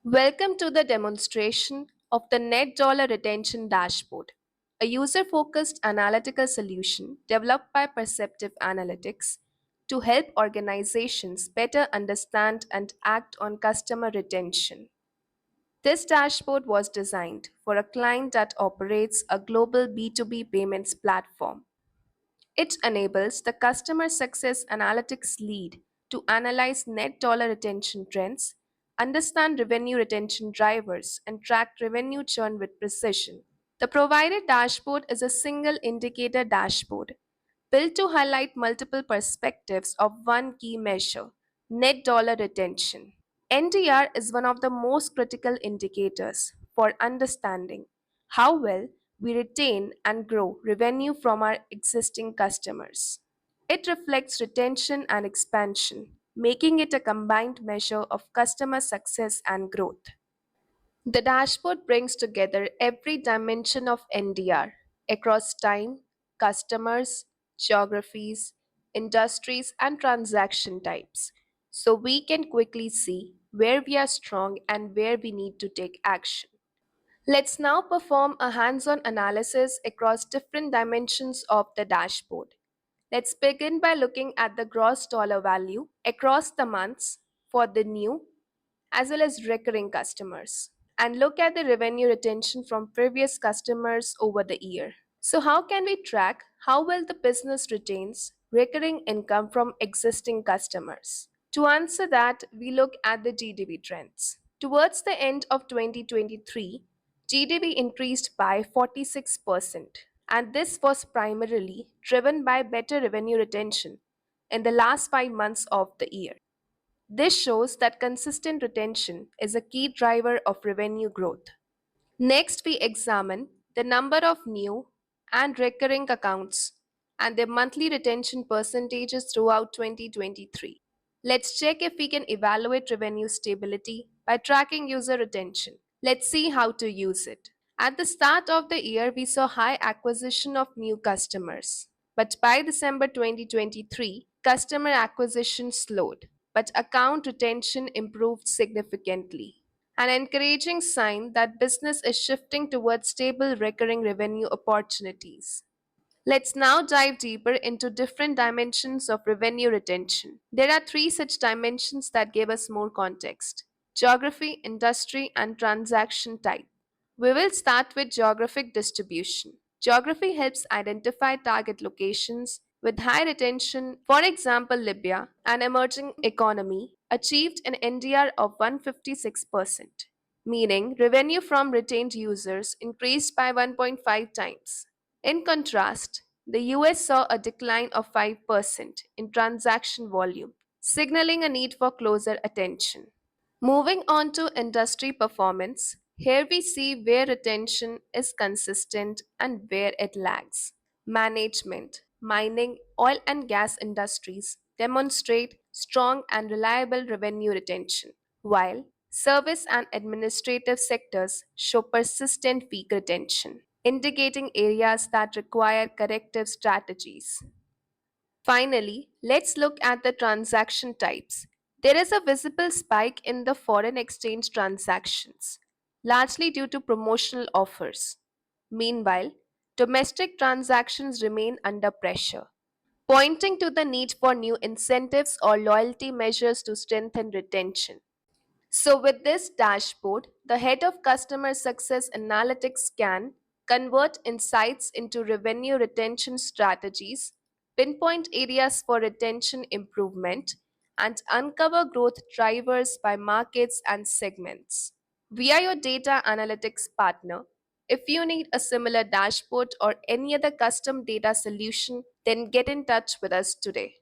Welcome to the demonstration of the Net Dollar Retention Dashboard, a user focused analytical solution developed by Perceptive Analytics to help organizations better understand and act on customer retention. This dashboard was designed for a client that operates a global B2B payments platform. It enables the customer success analytics lead to analyze net dollar retention trends, understand revenue retention drivers, and track revenue churn with precision. The provided dashboard is a single indicator dashboard built to highlight multiple perspectives of one key measure net dollar retention. NDR is one of the most critical indicators for understanding how well we retain and grow revenue from our existing customers. It reflects retention and expansion, making it a combined measure of customer success and growth. The dashboard brings together every dimension of NDR across time, customers, geographies, industries, and transaction types, so we can quickly see where we are strong and where we need to take action. Let's now perform a hands on analysis across different dimensions of the dashboard. Let's begin by looking at the gross dollar value across the months for the new as well as recurring customers, and look at the revenue retention from previous customers over the year. So, how can we track how well the business retains recurring income from existing customers? To answer that, we look at the GDP trends. Towards the end of 2023, GDP increased by 46%, and this was primarily driven by better revenue retention in the last 5 months of the year. This shows that consistent retention is a key driver of revenue growth. Next, we examine the number of new and recurring accounts and their monthly retention percentages throughout 2023. Let's check if we can evaluate revenue stability by tracking user retention. Let's see how to use it. At the start of the year, we saw high acquisition of new customers. But by December 2023, customer acquisition slowed, but account retention improved significantly. An encouraging sign that business is shifting towards stable recurring revenue opportunities. Let's now dive deeper into different dimensions of revenue retention. There are three such dimensions that give us more context: geography, industry, and transaction type. We will start with geographic distribution. Geography helps identify target locations with high retention. For example, Libya, an emerging economy, achieved an NDR of 156%, meaning revenue from retained users increased by 1.5 times. In contrast, the US saw a decline of 5% in transaction volume, signaling a need for closer attention. Moving on to industry performance, here we see where retention is consistent and where it lags. Management, mining, oil and gas industries demonstrate strong and reliable revenue retention, while service and administrative sectors show persistent weak retention, indicating areas that require corrective strategies. Finally, let's look at the transaction types. There is a visible spike in the foreign exchange transactions, largely due to promotional offers. Meanwhile, domestic transactions remain under pressure, pointing to the need for new incentives or loyalty measures to strengthen retention. So, with this dashboard, the head of customer success analytics can convert insights into revenue retention strategies, pinpoint areas for retention improvement, and uncover growth drivers by markets and segments. We are your data analytics partner. If you need a similar dashboard or any other custom data solution, then get in touch with us today.